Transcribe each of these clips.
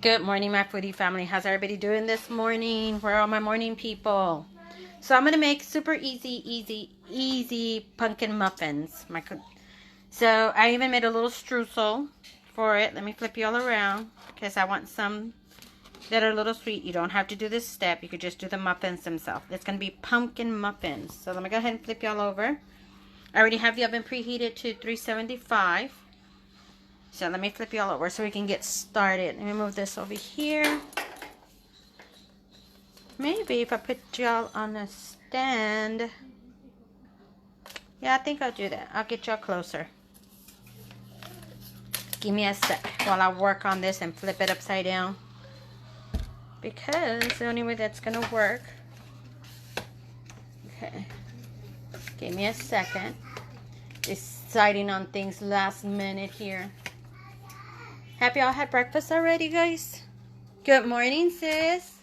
Good morning, my foodie family. How's everybody doing this morning? Where are all my morning people? So I'm going to make super easy pumpkin muffins. So I even made a little streusel for it. Let me flip you all around because I want some that are a little sweet. You don't have to do this step. You could just do the muffins themselves. It's going to be pumpkin muffins. So let me go ahead and flip you all over. I already have the oven preheated to 375. So let me flip you all over so we can get started. Let me move this over here. Maybe if I put y'all on a stand. Yeah, I think I'll do that. I'll get y'all closer. Give me a sec while I work on this and flip it upside down. Because the only way that's going to work. Okay. Give me a second. Deciding on things last minute here. Have y'all had breakfast already, guys? Good morning, sis.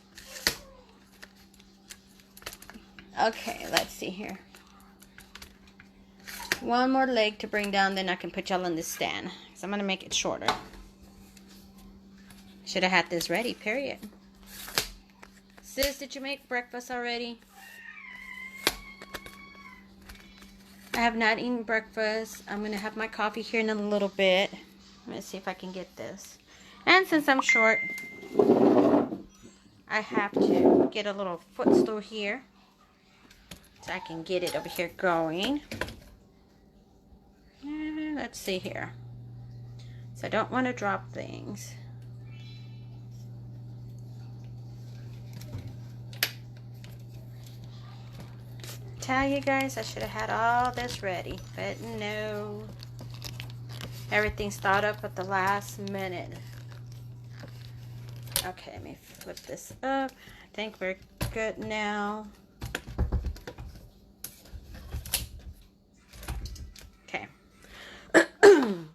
Okay, let's see here. One more leg to bring down, then I can put y'all on the stand. So I'm going to make it shorter. Should have had this ready, period. Sis, did you make breakfast already? I have not eaten breakfast. I'm going to have my coffee here in a little bit. Let me see if I can get this. And since I'm short, I have to get a little footstool here so I can get it over here going. Let's see here. So I don't want to drop things. Tell you guys I should have had all this ready, but no. Everything's thought up at the last minute. Okay, let me flip this up. I think we're good now. Okay. And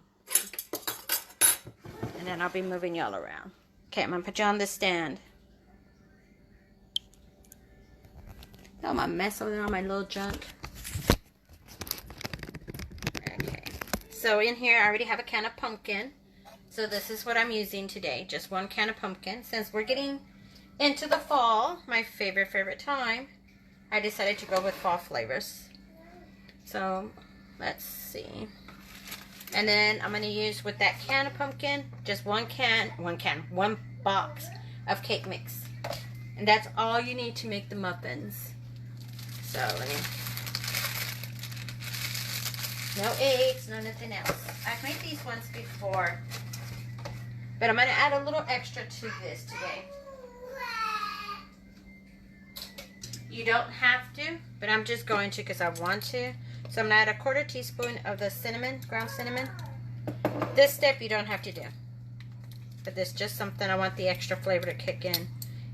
then I'll be moving y'all around. Okay, I'm going to put you on the stand. Oh, my mess over there on my little junk. Okay. So in here, I already have a can of pumpkin. So this is what I'm using today. Just one can of pumpkin. Since we're getting into the fall, my favorite time, I decided to go with fall flavors. So let's see. And then I'm going to use with that can of pumpkin, just one box of cake mix. And that's all you need to make the muffins. So let me... No eggs, no nothing else. I've made these ones before. But I'm going to add a little extra to this today. You don't have to, but I'm just going to because I want to. So I'm going to add a 1/4 teaspoon of the cinnamon, ground cinnamon. This step you don't have to do. But this is just something I want the extra flavor to kick in.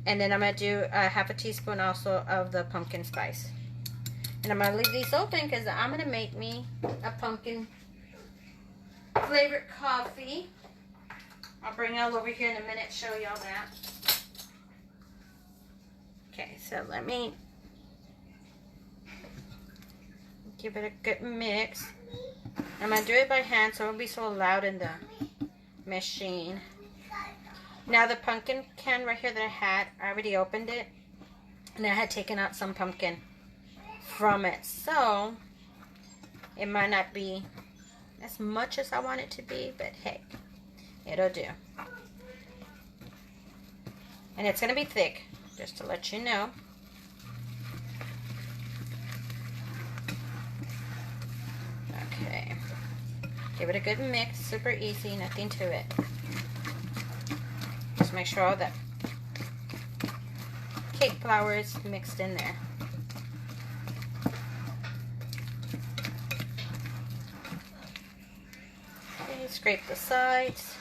And then I'm going to do a 1/2 teaspoon also of the pumpkin spice. And I'm going to leave these open because I'm going to make me a pumpkin flavored coffee. I'll bring y'all over here in a minute, show y'all that. Okay, so let me give it a good mix. I'm going to do it by hand so it won't be so loud in the machine. Now the pumpkin can right here that I already opened it. And I had taken out some pumpkin from it. So it might not be as much as I want it to be, but hey, it'll do. And it's going to be thick, just to let you know. Okay. Give it a good mix. Super easy, nothing to it. Just make sure all the cake flour is mixed in there. Okay, scrape the sides.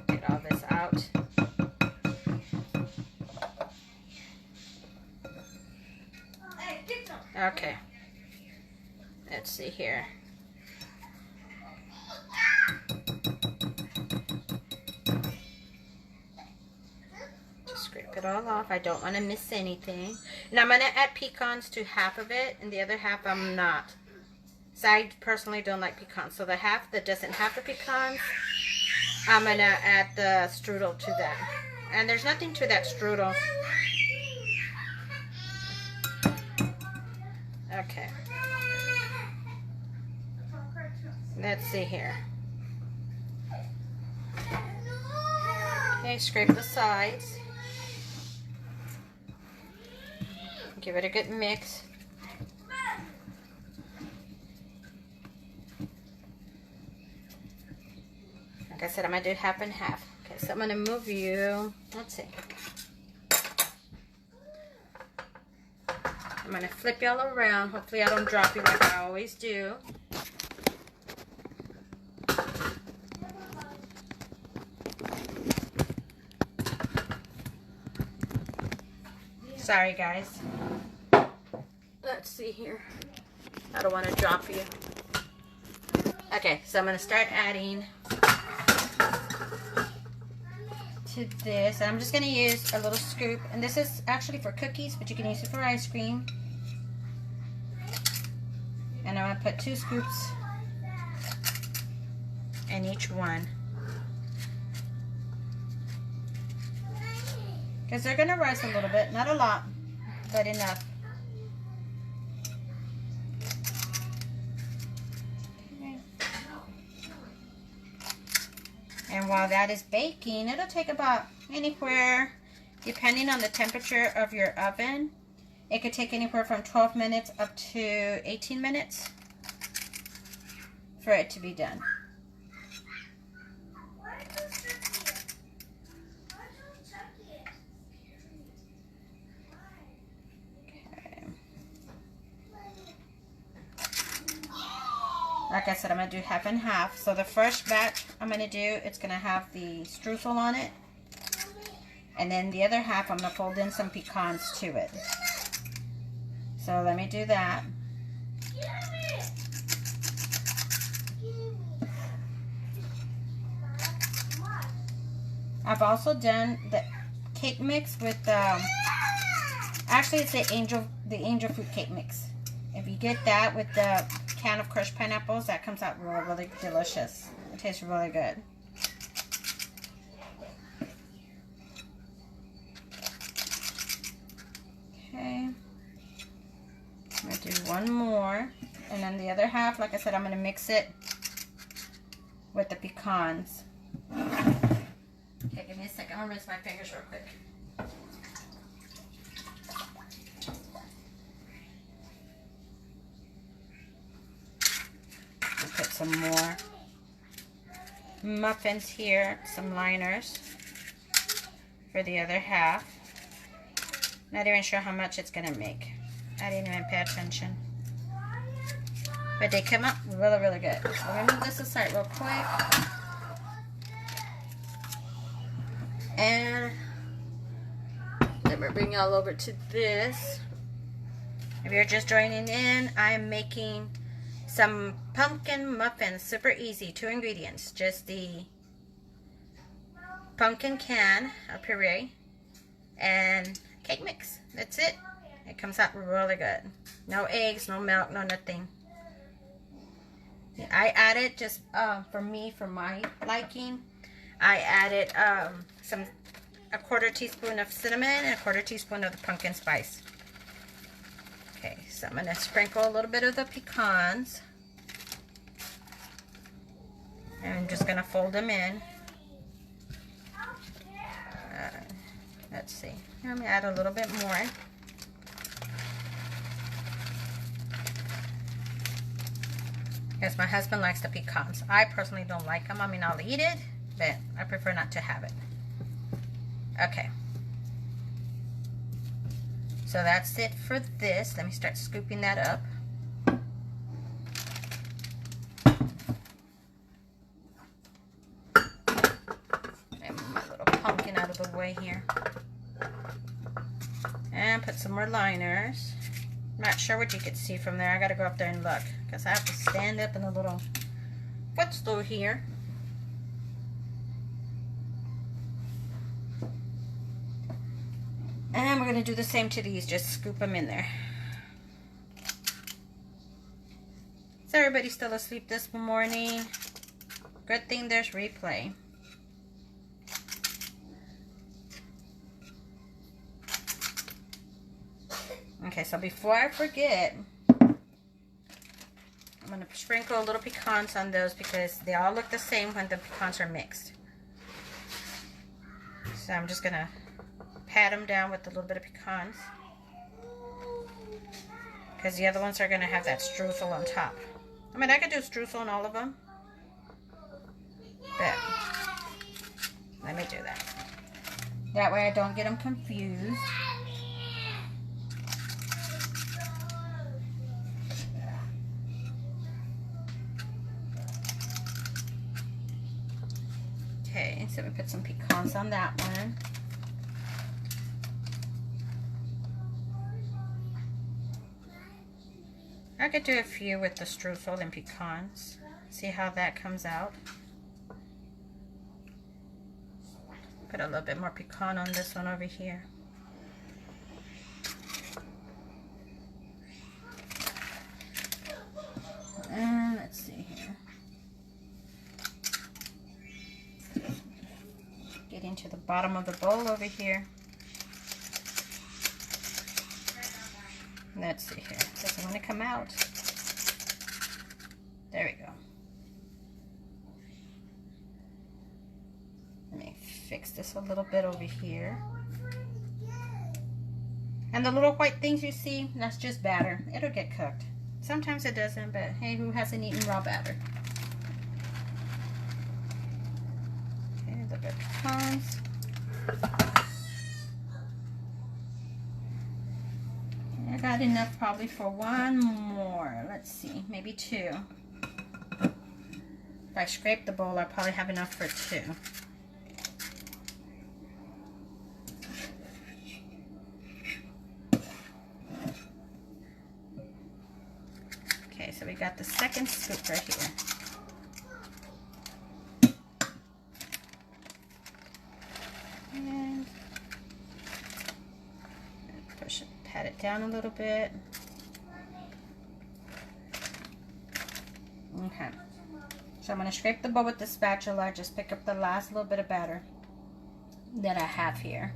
Get all this out. Okay. Let's see here. Scrape it all off. I don't want to miss anything. And I'm going to add pecans to half of it, and the other half I'm not. So I personally don't like pecans. So the half that doesn't have the pecans, I'm going to add the strudel to that. And there's nothing to that strudel. Okay. Let's see here. Okay, scrape the sides. Give it a good mix. Like I said, I'm going to do half and half. Okay, so I'm going to move you. Let's see. I'm going to flip y'all around. Hopefully I don't drop you like I always do. Sorry, guys. Let's see here. I don't want to drop you. Okay, so I'm going to start adding to this. I'm just going to use a little scoop. And this is actually for cookies, but you can use it for ice cream. And I'm going to put 2 scoops in each one. Because they're going to rise a little bit. Not a lot, but enough. Okay. And while that is baking, it'll take about anywhere, depending on the temperature of your oven, it could take anywhere from 12 minutes up to 18 minutes for it to be done. Like I said, I'm going to do half and half. So the first batch I'm going to do, it's going to have the streusel on it. And then the other half, I'm going to fold in some pecans to it. So let me do that. I've also done the cake mix with, actually it's the angel fruit cake mix. If you get that with the can of crushed pineapples, that comes out really, really delicious. It tastes really good. Okay. I'm going to do one more. And then the other half, like I said, I'm going to mix it with the pecans. Okay, give me a second. I'm going to rinse my fingers real quick. Put some more muffins here, some liners for the other half. Not even sure how much it's gonna make. I didn't even pay attention. But they come out really, really good. So I'm gonna move this aside real quick. And let me bring y'all over to this. If you're just joining in, I am making some pumpkin muffins, super easy, 2 ingredients, just the pumpkin can of puree and cake mix. That's it. It comes out really good. No eggs, no milk, no nothing. I added just for my liking, I added a 1/4 teaspoon of cinnamon and a 1/4 teaspoon of the pumpkin spice. Okay, so I'm going to sprinkle a little bit of the pecans. And I'm just going to fold them in. Let's see. I'm going to add a little bit more. Because my husband likes the pecans. I personally don't like them. I mean, I'll eat it, but I prefer not to have it. Okay. So that's it for this. Let me start scooping that up. And move my little pumpkin out of the way here. And put some more liners. Not sure what you could see from there. I gotta go up there and look because I have to stand up in a little footstool here. And we're going to do the same to these. Just scoop them in there. So everybody's still asleep this morning. Good thing there's replay. Okay, so before I forget, I'm going to sprinkle a little pecans on those because they all look the same when the pecans are mixed. So I'm just going to pat them down with a little bit of pecans because the other ones are going to have that streusel on top. I mean, I could do streusel on all of them, but let me do that. That way I don't get them confused. Okay, so we put some pecans on that one. I could do a few with the streusel and pecans. See how that comes out. Put a little bit more pecan on this one over here. And let's see here. Getting to the bottom of the bowl over here. Let's see here. Doesn't want to come out. There we go. Let me fix this a little bit over here. And the little white things you see, that's just batter. It'll get cooked. Sometimes it doesn't, but hey, who hasn't eaten raw batter? Okay, the pecans. I got enough probably for one more. Let's see, maybe two. If I scrape the bowl, I probably have enough for two. Okay, so we got the second scoop right here. And push it, pat it down a little bit. Okay. So I'm going to scrape the bowl with the spatula. Just pick up the last little bit of batter that I have here.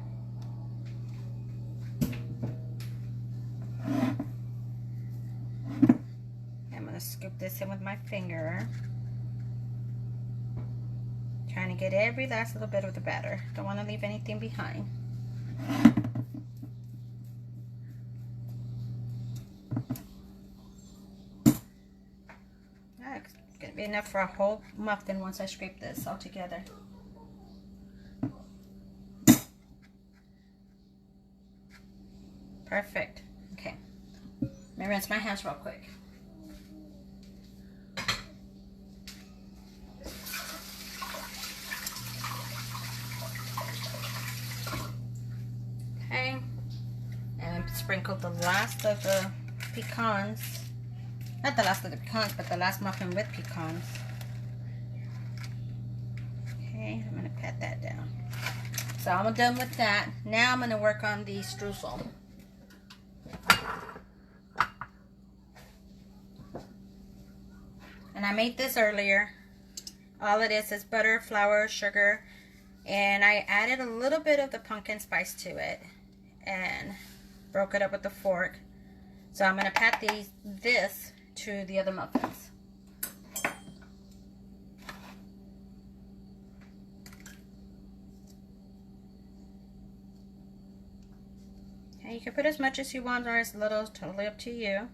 I'm going to scoop this in with my finger. Trying to get every last little bit of the batter. Don't want to leave anything behind. That's going to be enough for a whole muffin once I scrape this all together. Perfect. Okay. Let me rinse my hands real quick. Okay. And sprinkle the last of the pecans. Not the last of the pecans, but the last muffin with pecans. Okay, I'm going to pat that down. So I'm done with that. Now I'm going to work on the streusel. And I made this earlier. All it is butter, flour, sugar, and I added a little bit of the pumpkin spice to it and broke it up with a fork. So I'm going to pat this to the other muffins. Okay, you can put as much as you want or as little, it's totally up to you.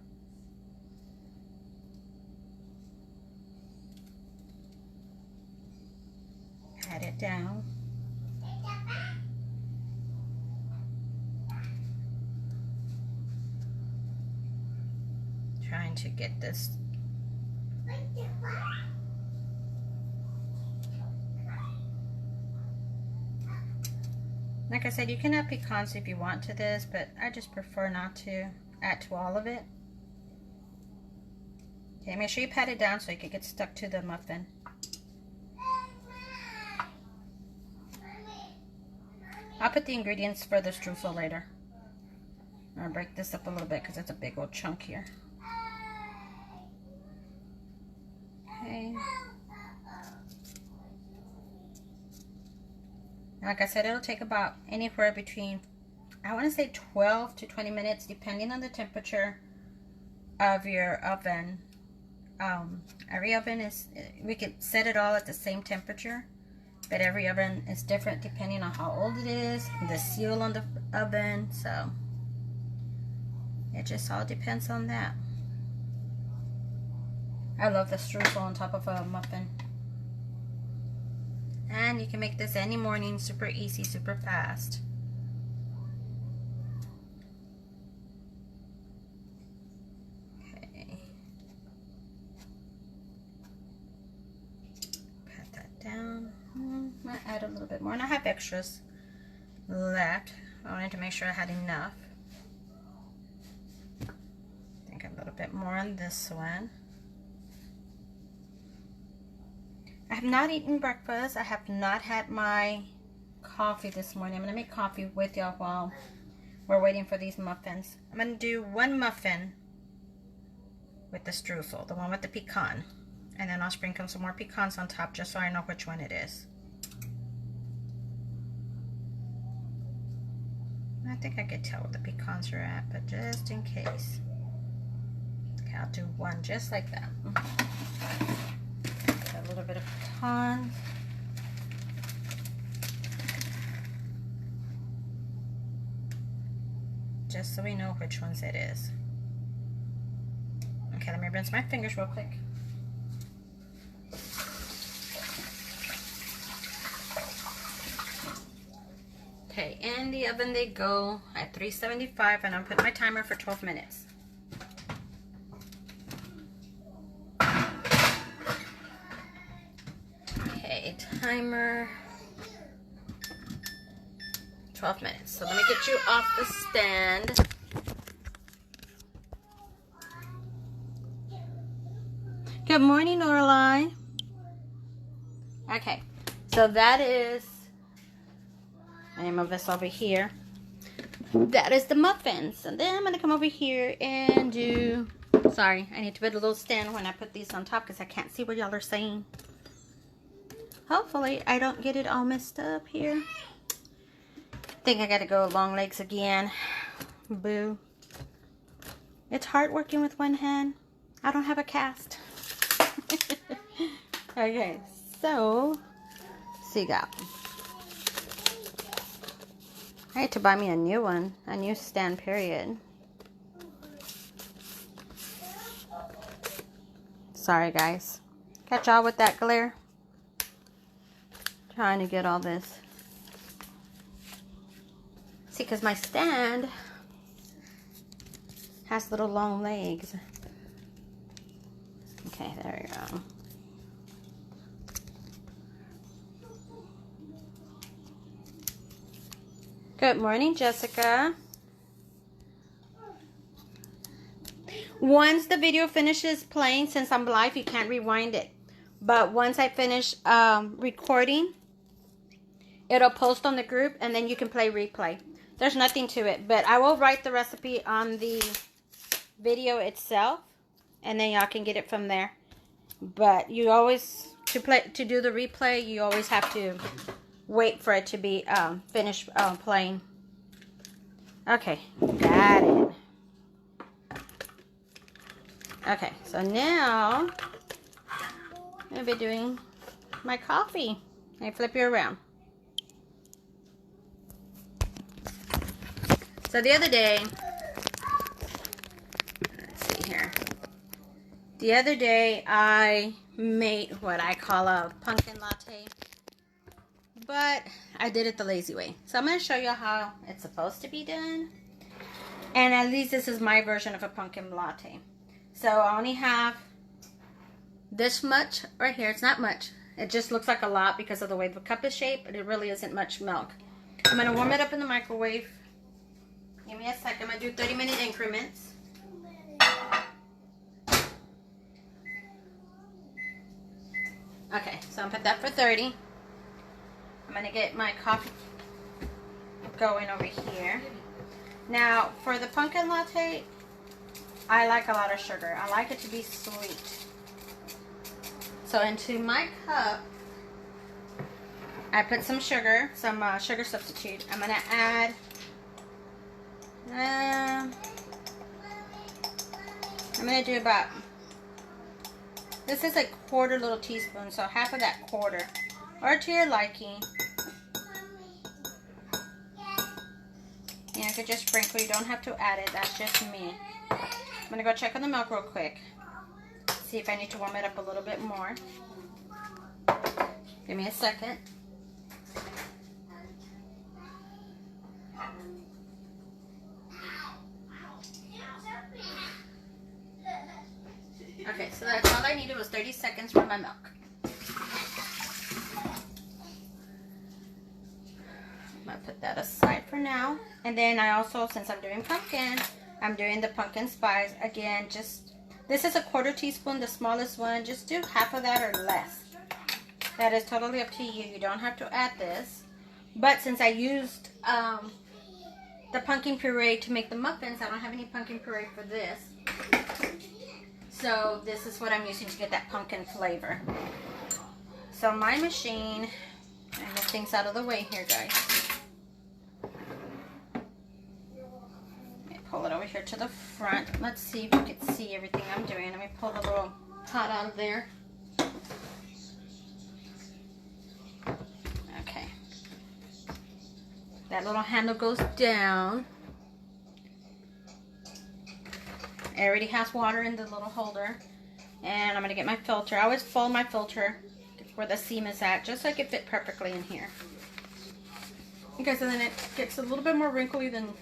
Pat it down. Trying to get this. Like I said, you can add pecans if you want to this, but I just prefer not to add to all of it. Okay, make sure you pat it down so it can get stuck to the muffin. I'll put the ingredients for the streusel later. I'll break this up a little bit because it's a big old chunk here. Like I said, it'll take about anywhere between, I want to say 12 to 20 minutes, depending on the temperature of your oven. Every oven is, we could set it all at the same temperature, but every oven is different depending on how old it is, the seal on the oven, so it just all depends on that. I love the streusel on top of a muffin. And you can make this any morning, super easy, super fast. Okay. Pat that down. Might add a little bit more, and I have extras left. I wanted to make sure I had enough. I think a little bit more on this one. I have not eaten breakfast. I have not had my coffee this morning. I'm going to make coffee with y'all while we're waiting for these muffins. I'm going to do one muffin with the streusel, the one with the pecan. And then I'll sprinkle some more pecans on top just so I know which one it is. I think I could tell where the pecans are at, but just in case. Okay, I'll do one just like that. A little bit of pecan. Just so we know which ones it is. Okay, let me rinse my fingers real quick. Okay, in the oven they go at 375, and I'm putting my timer for 12 minutes. Timer 12 minutes. So let me get you off the stand. Good morning, Lorelai. Okay, so that is, let me move this over here. That is the muffins. And then I'm going to come over here and do, sorry, I need to put a little stand when I put these on top because I can't see what y'all are saying. Hopefully I don't get it all messed up here. Think I gotta go long legs again. Boo. It's hard working with one hand. I don't have a cast. Okay, so see got. I had to buy me a new one, a new stand period. Sorry guys. Catch y'all with that glare. Trying to get all this. See, because my stand has little long legs. Okay, there you go. Good morning, Jessica. Once the video finishes playing, since I'm live, you can't rewind it. But once I finish recording, it'll post on the group, and then you can play replay. There's nothing to it, but I will write the recipe on the video itself, and then y'all can get it from there. But you always, to do the replay, you always have to wait for it to be finished playing. Okay, got it. Okay, so now I'm going to be doing my coffee. Let me flip you around. So the other day, let's see here. The other day I made what I call a pumpkin latte, but I did it the lazy way. So I'm going to show you how it's supposed to be done. And at least this is my version of a pumpkin latte. So I only have this much right here. It's not much. It just looks like a lot because of the way the cup is shaped, but it really isn't much milk. I'm going to warm it up in the microwave. Give me a second. I'm going to do 30-minute increments. Okay, so I'm going to put that for 30. I'm going to get my coffee going over here. Now, for the pumpkin latte, I like a lot of sugar. I like it to be sweet. So into my cup, I put some sugar, sugar substitute. I'm gonna add I'm gonna do about, this is a quarter little teaspoon, so half of that quarter, or to your liking. Yeah, I could just sprinkle. You don't have to add it. That's just me. I'm gonna go check on the milk real quick. See if I need to warm it up a little bit more. Give me a second. Okay, so that's all I needed was 30 seconds for my milk. I'm gonna put that aside for now. And then I also, since I'm doing pumpkin, I'm doing the pumpkin spice. Again, just, this is a quarter teaspoon, the smallest one. Just do half of that or less. That is totally up to you. You don't have to add this. But since I used the pumpkin puree to make the muffins, I don't have any pumpkin puree for this. So this is what I'm using to get that pumpkin flavor. So my machine, I move things out of the way here, guys. Let me pull it over here to the front. Let's see if you can see everything I'm doing. Let me pull the little pot out of there. Okay. That little handle goes down. It already has water in the little holder. And I'm going to get my filter. I always follow my filter where the seam is at, just so it can fit perfectly in here. Because then it gets a little bit more wrinkly than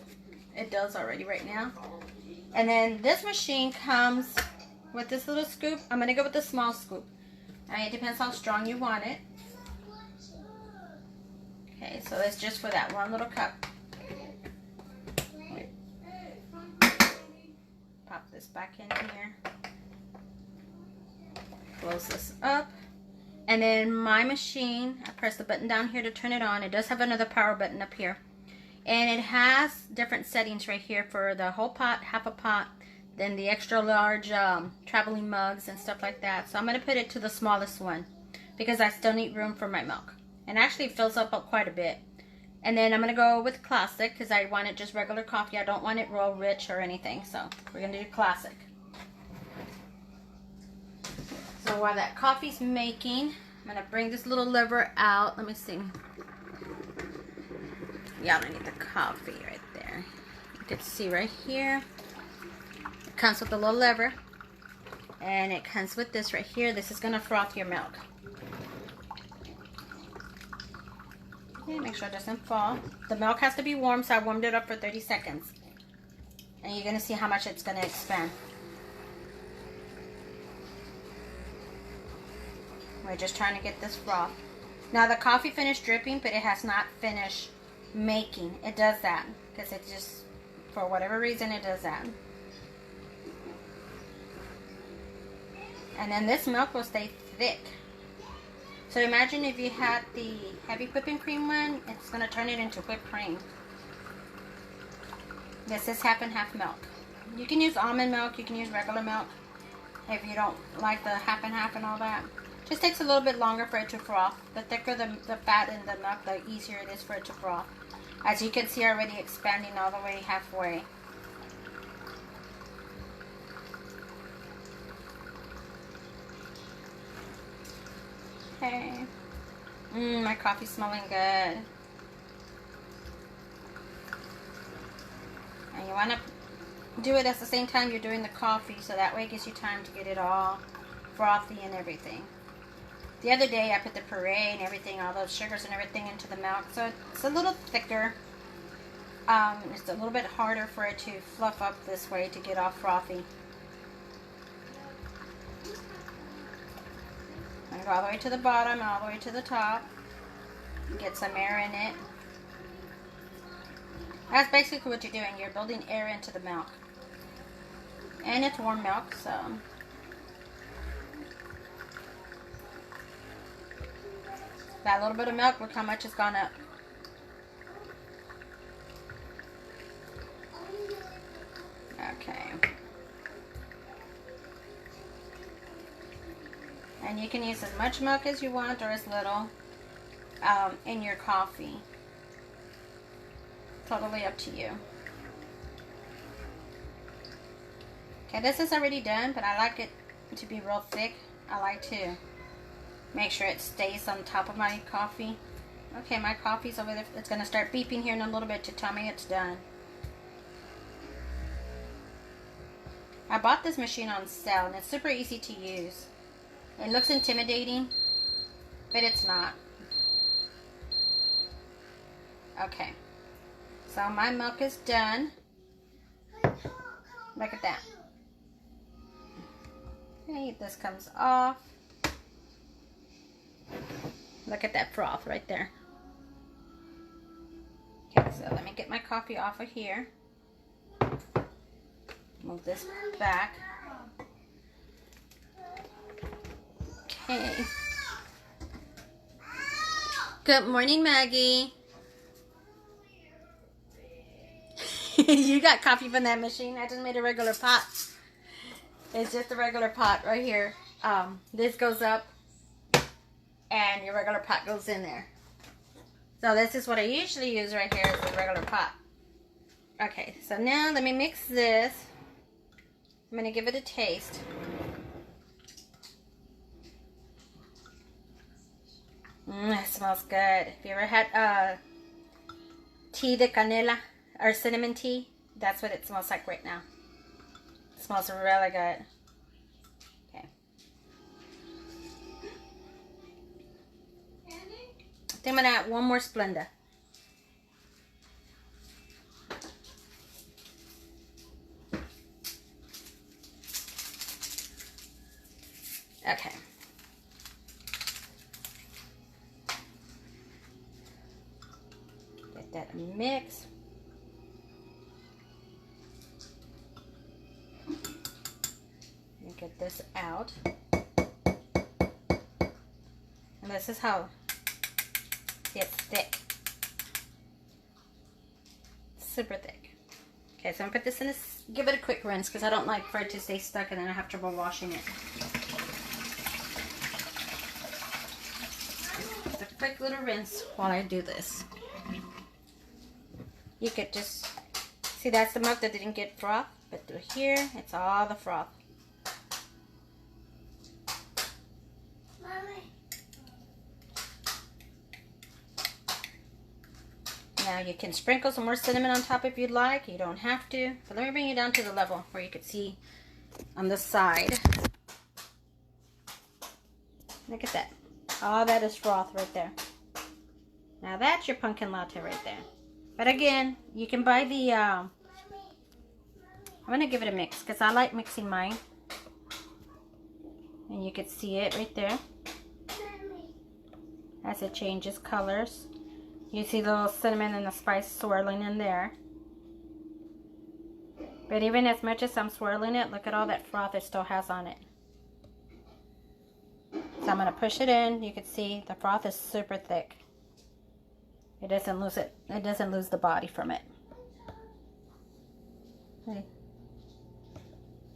it does already right now. And then this machine comes with this little scoop. I'm going to go with the small scoop. It depends how strong you want it. Okay, so it's just for that one little cup. Pop this back in here. Close this up. And then my machine, I press the button down here to turn it on. It does have another power button up here. And it has different settings right here for the whole pot, half a pot, then the extra large traveling mugs and stuff like that. So I'm going to put it to the smallest one because I still need room for my milk. And actually it fills up quite a bit. And then I'm going to go with classic because I want it just regular coffee. I don't want it real rich or anything. So we're going to do classic. So while that coffee's making, I'm going to bring this little lever out. Let me see. Yeah, I need the coffee right there. You can see right here. It comes with a little lever. And it comes with this right here. This is going to froth your milk. Okay, make sure it doesn't fall. The milk has to be warm, so I warmed it up for 30 seconds. And you're going to see how much it's going to expand. We're just trying to get this froth. Now the coffee finished dripping, but it has not finished making. It does that because it just, for whatever reason, it does that. And then this milk will stay thick. So imagine if you had the heavy whipping cream one, it's going to turn it into whipped cream. This is half and half milk. You can use almond milk, you can use regular milk if you don't like the half and half and all that. Just takes a little bit longer for it to froth. The thicker the fat in the milk, the easier it is for it to froth. As you can see, already expanding all the way halfway. Okay. My coffee's smelling good. And you want to do it at the same time you're doing the coffee, so that way it gives you time to get it all frothy and everything. The other day I put the puree and everything, all those sugars and everything into the milk, so it's a little thicker. It's a little bit harder for it to fluff up this way to get all frothy. I'm going to go all the way to the bottom, all the way to the top. Get some air in it. That's basically what you're doing. You're building air into the milk. And it's warm milk, so. That little bit of milk, look how much has gone up. Okay. And you can use as much milk as you want or as little in your coffee. Totally up to you. Okay, this is already done, but I like it to be real thick. I like to make sure it stays on top of my coffee. Okay, my coffee's over there. It's going to start beeping here in a little bit to tell me it's done. I bought this machine on sale, and it's super easy to use. It looks intimidating, but it's not. Okay, so my milk is done. Look at that. Okay, this comes off. Look at that froth right there. Okay, so let me get my coffee off of here. Move this back. Okay. Good morning, Maggie. You got coffee from that machine? I just made a regular pot. It's just a regular pot right here. This goes up and your regular pot goes in there. So this is what I usually use right here, is the regular pot. Okay, so now let me mix this. I'm going to give it a taste. It smells good. If you ever had tea de canela or cinnamon tea, that's what it smells like right now. It smells really good. Okay. I think I'm going to add one more Splenda. Okay. Get that mix. And get this out. And this is how it's thick. Super thick. Okay, so I'm gonna put this in this, give it a quick rinse because I don't like for it to stay stuck and then I have trouble washing it. Just a quick little rinse while I do this. You could just see that's the milk that didn't get froth, but through here it's all the froth. Mommy. Now you can sprinkle some more cinnamon on top if you'd like. You don't have to. But let me bring you down to the level where you could see on the side. Look at that. All that is froth right there. Now that's your pumpkin latte right there. But again, you can buy the, I'm going to give it a mix because I like mixing mine. And you can see it right there. As it changes colors. You see the little cinnamon and the spice swirling in there. But even as much as I'm swirling it, look at all that froth it still has on it. So I'm going to push it in. You can see the froth is super thick. It doesn't lose it. It doesn't lose the body from it. Okay.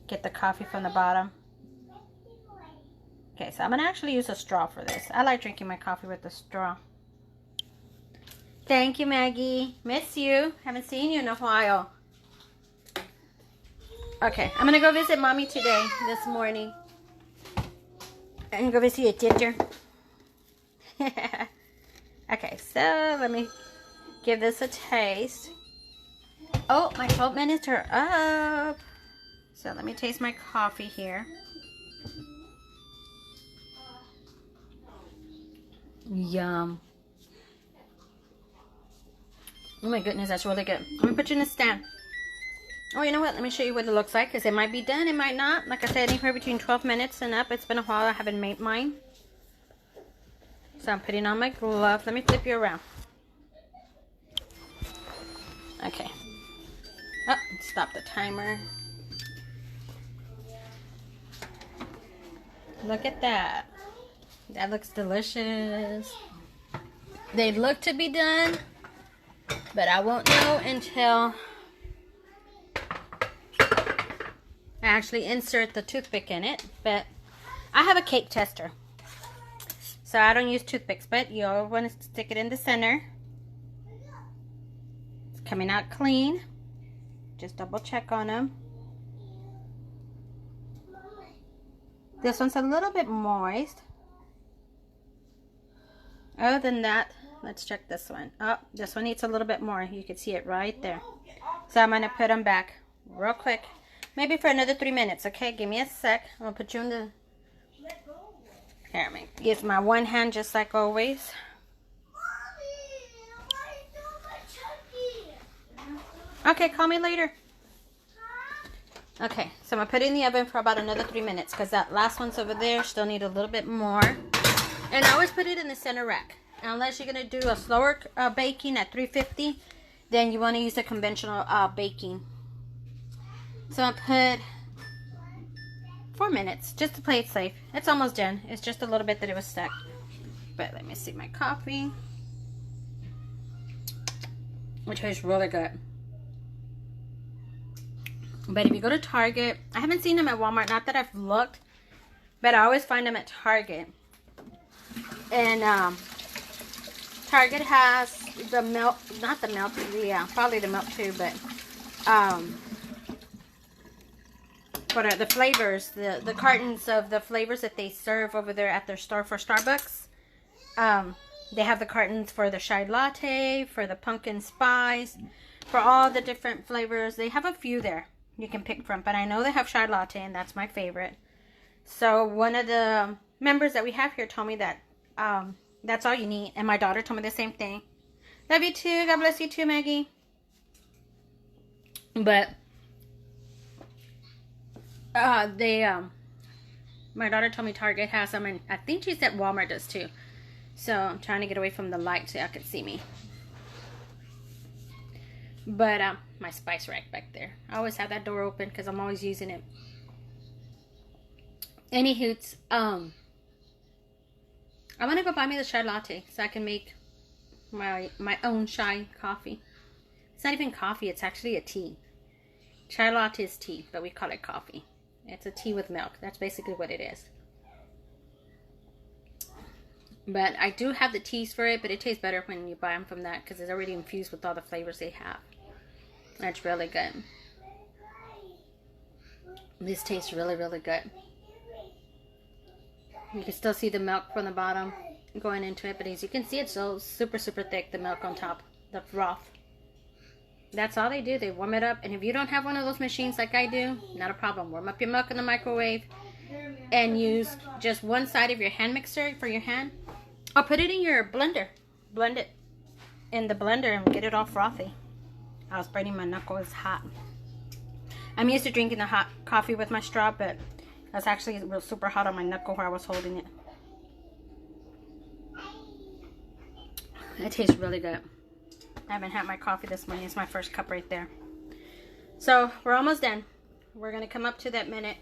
Get the coffee from the bottom. Okay, so I'm going to actually use a straw for this. I like drinking my coffee with a straw. Thank you, Maggie. Miss you. Haven't seen you in a while. Okay, I'm going to go visit Mommy today, this morning. I'm going to go visit you, Ginger. Okay, so let me give this a taste. Oh, my 12 minutes are up. So let me taste my coffee here. Yum. Oh my goodness, that's really good. I'm going to put you in a stand. Oh, you know what? Let me show you what it looks like because it might be done, it might not. Like I said, anywhere between 12 minutes and up. It's been a while. I haven't made mine. So I'm putting on my glove. Let me flip you around. Okay. Oh, stop the timer. Look at that. That looks delicious. They look to be done, but I won't know until I actually insert the toothpick in it. But I have a cake tester, so I don't use toothpicks, but you'll want to stick it in the center. It's coming out clean. Just double check on them. This one's a little bit moist. Other than that, let's check this one. Oh, this one needs a little bit more. You can see it right there. So I'm going to put them back real quick. Maybe for another 3 minutes, okay? Give me a sec. I'm going to put you in the... Here, I'm going to use my one hand just like always. Okay, call me later. Okay, so I'm going to put it in the oven for about another 3 minutes because that last one's over there. Still need a little bit more. And I always put it in the center rack. Unless you're going to do a slower baking at 350, then you want to use a conventional baking. So I put 4 minutes just to play it safe. It's almost done. It's just a little bit that it was stuck. But let me see my coffee. It tastes really good. But if you go to Target, I haven't seen them at Walmart. Not that I've looked, but I always find them at Target. And Target has the milk, not the milk, yeah, probably the milk too, but what are the flavors, the cartons of the flavors that they serve over there at their store for Starbucks. They have the cartons for the chai latte, for the pumpkin spice, for all the different flavors. They have a few there you can pick from, but I know they have chai latte, and that's my favorite. So one of the members that we have here told me that that's all you need, and my daughter told me the same thing. Love you too. God bless you too, Maggie. But my daughter told me Target has them, and I think she said Walmart does too. So I'm trying to get away from the light so y'all can see me. But my spice rack back there, I always have that door open because I'm always using it. Anywho, I want to go buy me the chai latte so I can make my own chai coffee. It's not even coffee, it's actually a tea. Chai latte is tea, but we call it coffee. It's a tea with milk. That's basically what it is. But I do have the teas for it, but it tastes better when you buy them from that because it's already infused with all the flavors they have. That's really good. This tastes really, really good. You can still see the milk from the bottom going into it, but as you can see, it's so super, super thick, the milk on top, the froth. That's all they do. They warm it up, and if you don't have one of those machines like I do, not a problem. Warm up your milk in the microwave and use just one side of your hand mixer for your hand, or put it in your blender. Blend it in the blender and get it all frothy. I was burning my knuckle. It's hot. I'm used to drinking the hot coffee with my straw, but that's actually real super hot on my knuckle where I was holding it. It tastes really good. I haven't had my coffee this morning. It's my first cup right there. So we're almost done. We're going to come up to that minute.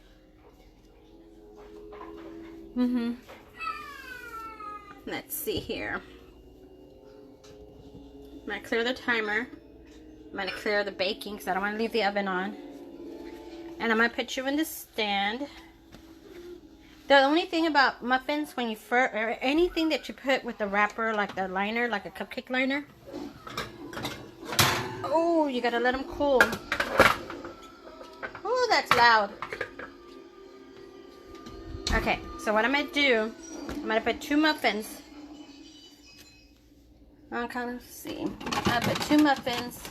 Let's see here. I'm going to clear the timer. I'm going to clear the baking because I don't want to leave the oven on. And I'm going to put you in the stand. The only thing about muffins, when you or anything that you put with the wrapper, like the liner, like a cupcake liner. Oh, you got to let them cool. Oh, that's loud. Okay, so what I'm going to do, I'm going to put 2 muffins. I'll kind of see. I put 2 muffins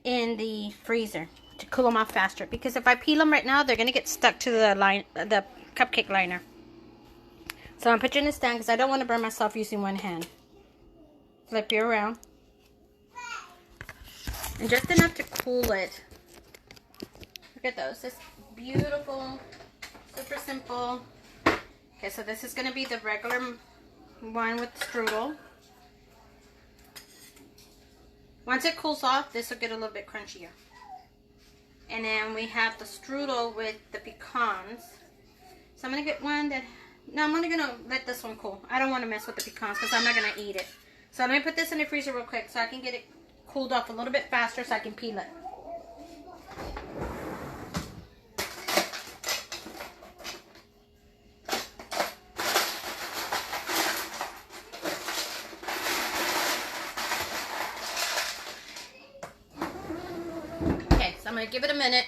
in the freezer to cool them off faster. Because if I peel them right now, they're going to get stuck to the cupcake liner. So I'm going to put you in the stand because I don't want to burn myself using one hand. Flip you around. And just enough to cool it. Look at those. It's beautiful. Super simple. Okay, so this is going to be the regular one with strudel. Once it cools off, this will get a little bit crunchier. And then we have the strudel with the pecans. So I'm going to get one that... No, I'm only going to let this one cool. I don't want to mess with the pecans because I'm not going to eat it. So let me put this in the freezer real quick so I can get it cooled off a little bit faster so I can peel it. give it a minute.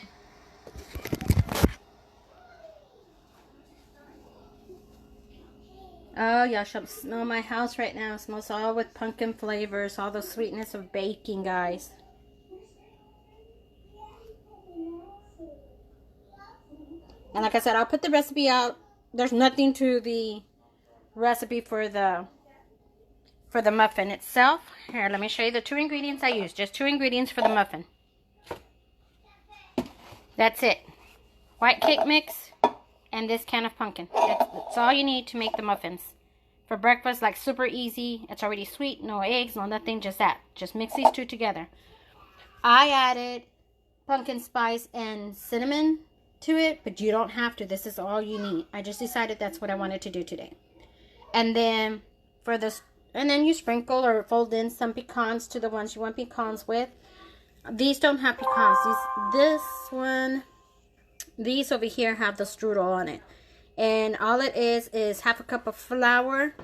Oh, y'all should smell my house right now. It smells all with pumpkin flavors, all the sweetness of baking, guys. And like I said, I'll put the recipe out. There's nothing to the recipe for the muffin itself. Here, let me show you the 2 ingredients I used. Just 2 ingredients for the muffin. That's it. White cake mix and this can of pumpkin. That's all you need to make the muffins. For breakfast, like super easy. It's already sweet. No eggs, no nothing. Just that. Just mix these 2 together. I added pumpkin spice and cinnamon to it, but you don't have to. This is all you need. I just decided that's what I wanted to do today. And then for this, and then you sprinkle or fold in some pecans to the ones you want pecans with. These don't have pecans. These over here have the strudel on it. And all it is half a cup of flour.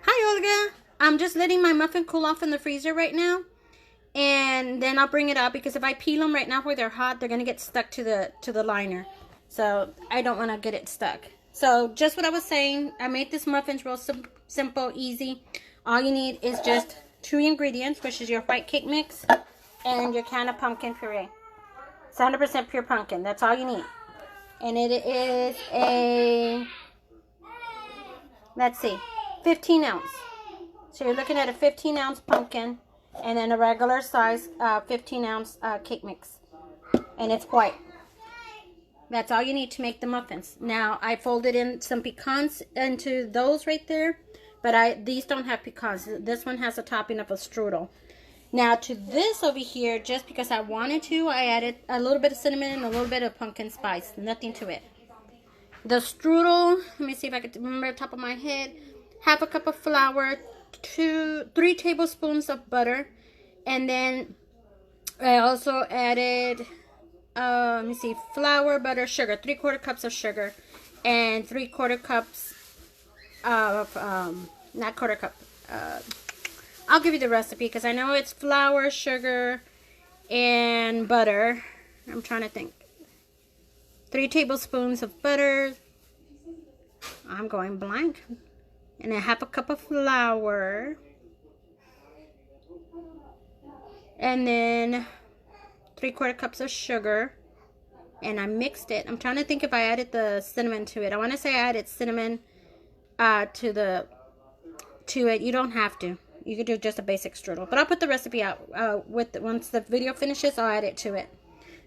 Hi, Olga. I'm just letting my muffin cool off in the freezer right now. And then I'll bring it out, because if I peel them right now where they're hot, they're going to get stuck to the liner. So I don't want to get it stuck. So just what I was saying, I made this muffins real simple, easy. All you need is just 2 ingredients, which is your white cake mix and your can of pumpkin puree. It's 100% pure pumpkin. That's all you need. And it is a, let's see, 15 ounce. So you're looking at a 15 ounce pumpkin. And then a regular size 15 ounce cake mix. And it's white. That's all you need to make the muffins. Now, I folded in some pecans into those right there. But these don't have pecans. This one has a topping of a strudel. Now, to this over here, just because I wanted to, I added a little bit of cinnamon and a little bit of pumpkin spice. Nothing to it. The strudel, let me see if I can remember the top of my head. Half a cup of flour. 3 tablespoons of butter, and then I also added let me see, flour, butter, sugar, 3/4 cups of sugar, and 3/4 cups of not quarter cup, I'll give you the recipe because I know it's flour, sugar, and butter. I'm trying to think. 3 tablespoons of butter. I'm going blank. And a half a cup of flour. And then 3/4 cups of sugar. And I mixed it. I'm trying to think if I added the cinnamon to it. I want to say I added cinnamon to it. You don't have to. You could do just a basic strudel. But I'll put the recipe out once the video finishes. I'll add it to it.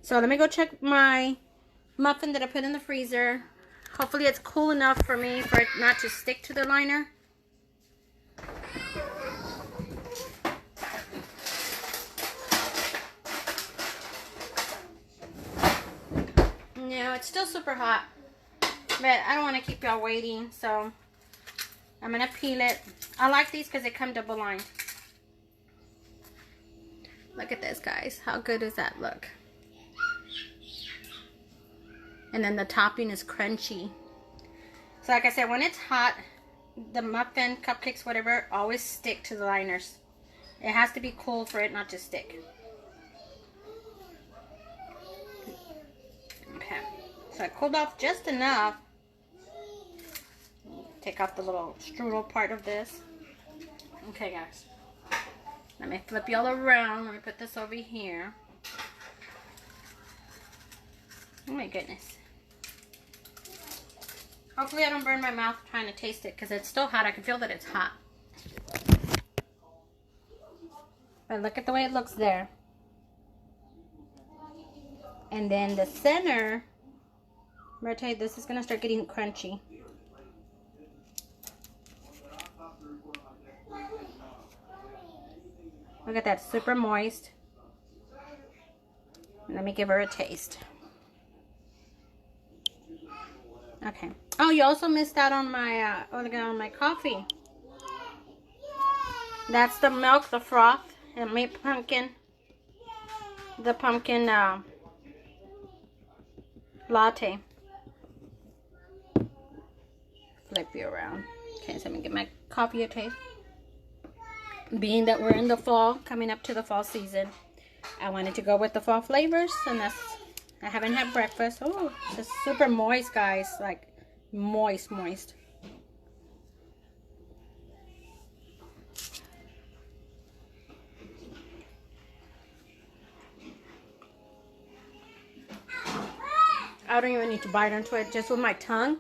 So let me go check my muffin that I put in the freezer. Hopefully it's cool enough for me for it not to stick to the liner. No, it's still super hot. But I don't want to keep y'all waiting, so I'm going to peel it. I like these because they come double lined. Look at this, guys. How good does that look? And then the topping is crunchy. So like I said, when it's hot, the muffin, cupcakes, whatever, always stick to the liners. It has to be cool for it not to stick. Okay. So I cooled off just enough. Take off the little strudel part of this. Okay, guys. Let me flip y'all around. Let me put this over here. Oh my goodness. Hopefully I don't burn my mouth trying to taste it because it's still hot. I can feel that it's hot. But look at the way it looks there. And then the center, I'm going to tell you, this is going to start getting crunchy. Look at that, super moist. Let me give her a taste. Okay. Oh, you also missed out on my on my coffee. That's the milk, the froth, and my pumpkin. The pumpkin latte. Flip you around. Okay, so let me get my coffee a taste. Being that we're in the fall, coming up to the fall season, I wanted to go with the fall flavors, and that's, I haven't had breakfast. Oh, it's just super moist, guys. Like, moist. I don't even need to bite into it. Just with my tongue,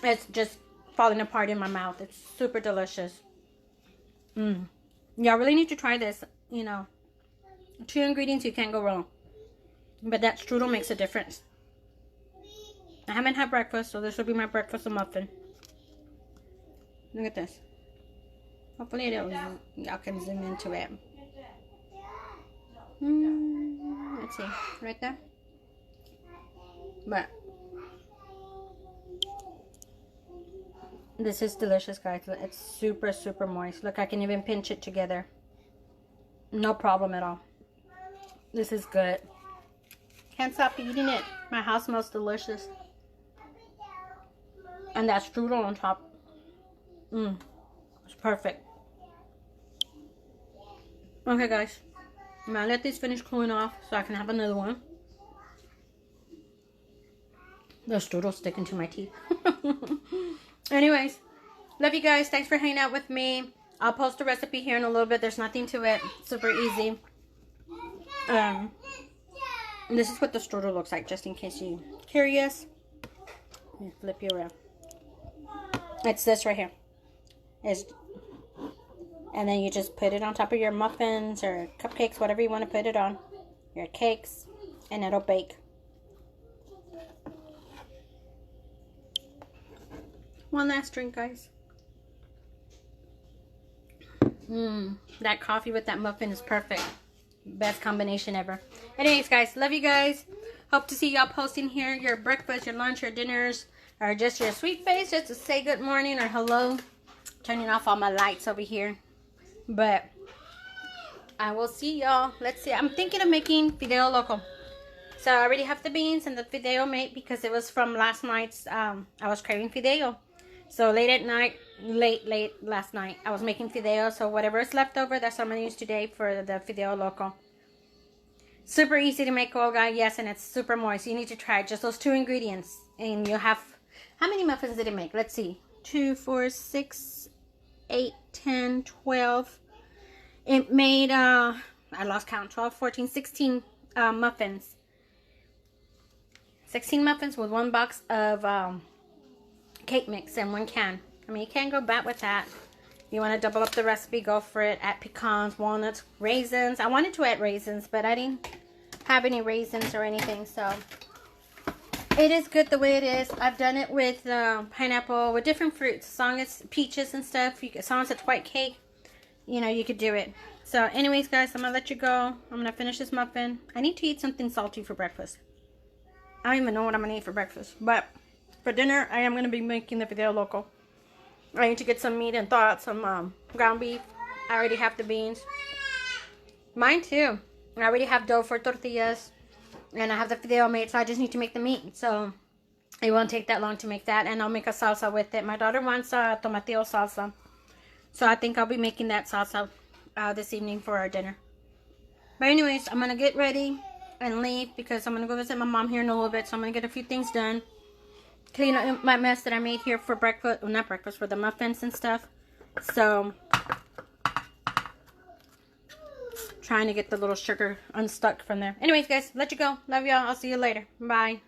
it's just falling apart in my mouth. It's super delicious. Y'all really need to try this. You know, 2 ingredients, you can't go wrong. But that strudel makes a difference. I haven't had breakfast, so this will be my breakfast muffin. Look at this. Hopefully y'all can zoom into it. Let's see, right there. But this is delicious, guys. It's super moist. Look, I can even pinch it together. No problem at all. This is good. Can't stop eating it. My house smells delicious. And that strudel on top. It's perfect. Okay, guys. I'm gonna let these finish cooling off so I can have another one. The strudel's sticking to my teeth. Anyways, love you guys. Thanks for hanging out with me. I'll post a recipe here in a little bit. There's nothing to it. Super easy. This is what the strudel looks like, just in case you're curious. Let me flip you around. It's this right here. And then you just put it on top of your muffins or cupcakes, whatever you want to put it on. Your cakes, and it'll bake. One last drink, guys. That coffee with that muffin is perfect. Best combination ever. Anyways, guys, love you guys. Hope to see y'all posting here your breakfast, your lunch, your dinners, or just your sweet face just to say good morning or hello. Turning off all my lights over here. But I will see y'all. Let's see. I'm thinking of making fideo loco. So I already have the beans and the fideo made because it was from last night's. I was craving fideo. So late at night, late last night, I was making fideo. So whatever is left over, that's what I'm going to use today for the fideo loco. Super easy to make, guys. Yes, and it's super moist. You need to try it. Just those 2 ingredients. And you'll have, how many muffins did it make? Let's see. 2, 4, 6, 8, 10, 12. It made, I lost count, 12, 14, 16 muffins. 16 muffins with 1 box of cake mix and 1 can. I mean, you can't go bad with that. If you want to double up the recipe, go for it. Add pecans, walnuts, raisins. I wanted to add raisins, but I didn't have any raisins or anything, so it is good the way it is. I've done it with pineapple, with different fruits. As long as peaches and stuff, as long as it's white cake, you know, you could do it. So anyways, guys, I'm going to let you go. I'm going to finish this muffin. I need to eat something salty for breakfast. I don't even know what I'm going to eat for breakfast, but for dinner, I am going to be making the fideo loco. I need to get some meat and thaw out some ground beef. I already have the beans. Mine too. I already have dough for tortillas. And I have the fideo made, so I just need to make the meat. So it won't take that long to make that. And I'll make a salsa with it. My daughter wants a tomatillo salsa. So I think I'll be making that salsa this evening for our dinner. But anyways, I'm going to get ready and leave because I'm going to go visit my mom here in a little bit. So I'm going to get a few things done. Clean up my mess that I made here for breakfast. Well, not breakfast, for the muffins and stuff. So, trying to get the little sugar unstuck from there. Anyways, guys, let you go. Love y'all. I'll see you later. Bye.